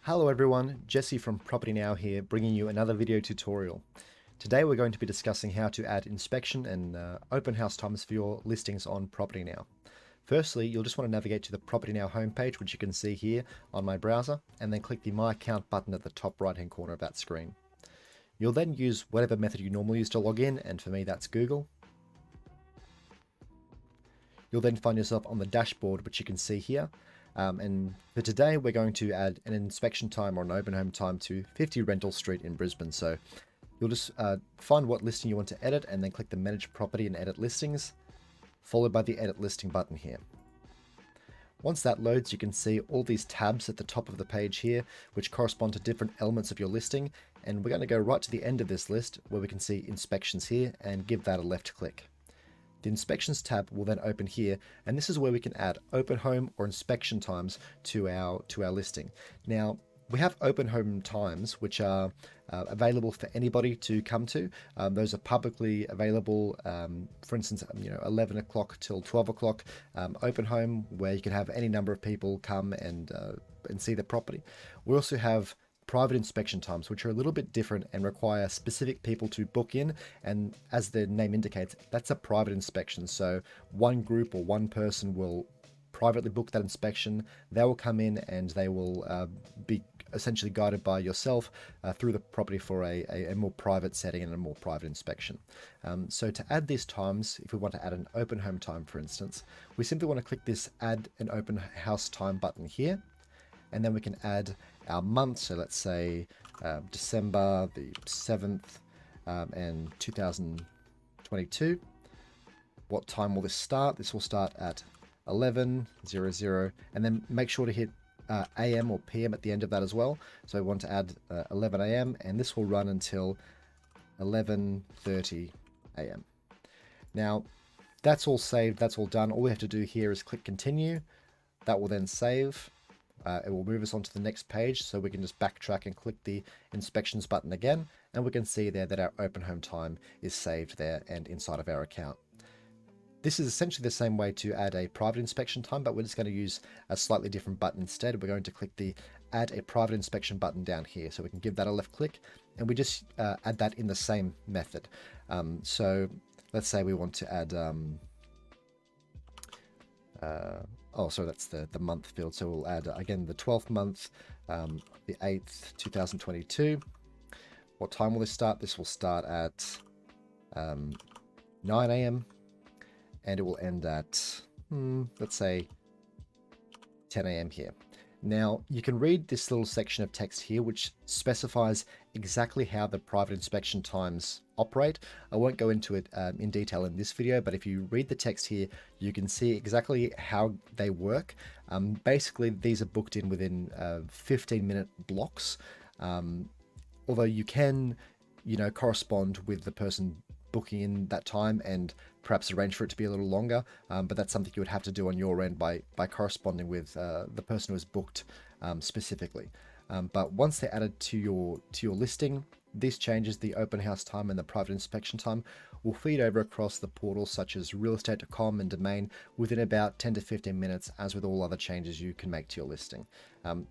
Hello everyone, Jesse from PropertyNow here, bringing you another video tutorial. Today we're going to be discussing how to add inspection and open house times for your listings on PropertyNow. Firstly, you'll just want to navigate to the PropertyNow homepage, which you can see here on my browser, and then click the My Account button at the top right hand corner of that screen. You'll then use whatever method you normally use to log in, and for me that's Google. You'll then find yourself on the dashboard, which you can see here. And for today, we're going to add an inspection time or an open home time to 50 Rental Street in Brisbane. So you'll just find what listing you want to edit and then click the Manage Property and Edit Listings, followed by the Edit Listing button here. Once that loads, you can see all these tabs at the top of the page here, which correspond to different elements of your listing. And we're going to go right to the end of this list where we can see inspections here and give that a left click. The Inspections tab will then open here, and this is where we can add open home or inspection times to our listing. Now, we have open home times which are available for anybody to come to. Those are publicly available, for instance, 11 o'clock till 12 o'clock open home, where you can have any number of people come and see the property. We also have private inspection times, which are a little bit different and require specific people to book in, and as the name indicates, that's a private inspection. So one group or one person will privately book that inspection. They will come in and they will be essentially guided by yourself through the property for a more private setting and a more private inspection. So to add these times, if we want to add an open home time, for instance, we simply want to click this Add an Open House Time button here, and then we can add our month. So let's say December the 7th and 2022. What time will this start? This will start at 11:00, and then make sure to hit AM or PM at the end of that as well. So I want to add 11 AM, and this will run until 11:30 AM. Now, that's all saved, that's all done. All we have to do here is click continue. That will then save. It will move us on to the next page, so we can just backtrack and click the inspections button again, and we can see there that our open home time is saved there and inside of our account. This is essentially the same way to add a private inspection time, but we're just going to use a slightly different button instead. We're going to click the Add a Private Inspection button down here, so we can give that a left click, and we just add that in the same method. So let's say we want to add so that's the month field. So we'll add again the 12th month, the 8th, 2022. What time will this start? This will start at 9 AM, and it will end at let's say 10 AM here. Now, you can read this little section of text here, which specifies exactly how the private inspection times operate. I won't go into it in detail in this video, but if you read the text here, you can see exactly how they work. Basically, these are booked in within 15-minute blocks. Although you can, correspond with the person booking in that time and perhaps arrange for it to be a little longer, but that's something you would have to do on your end by corresponding with the person who is booked specifically. But once they're added to your listing, these changes, the open house time and the private inspection time, will feed over across the portals such as realestate.com and Domain within about 10 to 15 minutes, as with all other changes you can make to your listing.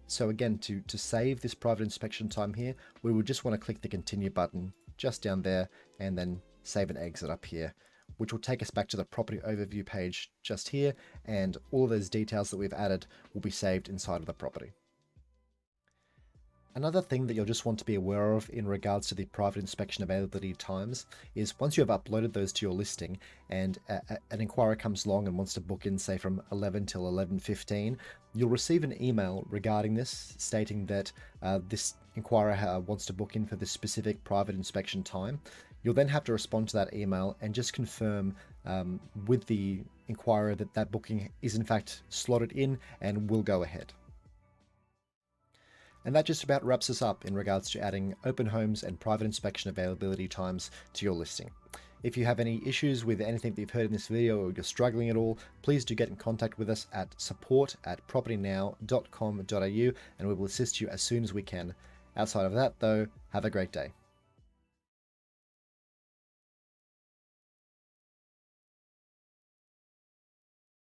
So again, to save this private inspection time here, we would just want to click the continue button just down there and then save and exit up here, which will take us back to the property overview page just here, and all of those details that we've added will be saved inside of the property. Another thing that you'll just want to be aware of in regards to the private inspection availability times is once you have uploaded those to your listing and an inquirer comes along and wants to book in, say from 11 till 11:15, you'll receive an email regarding this stating that this inquirer wants to book in for this specific private inspection time. You'll then have to respond to that email and just confirm with the inquirer that that booking is in fact slotted in and will go ahead. And that just about wraps us up in regards to adding open homes and private inspection availability times to your listing. If you have any issues with anything that you've heard in this video, or you're struggling at all, please do get in contact with us at support@propertynow.com.au, and we will assist you as soon as we can. Outside of that though, have a great day.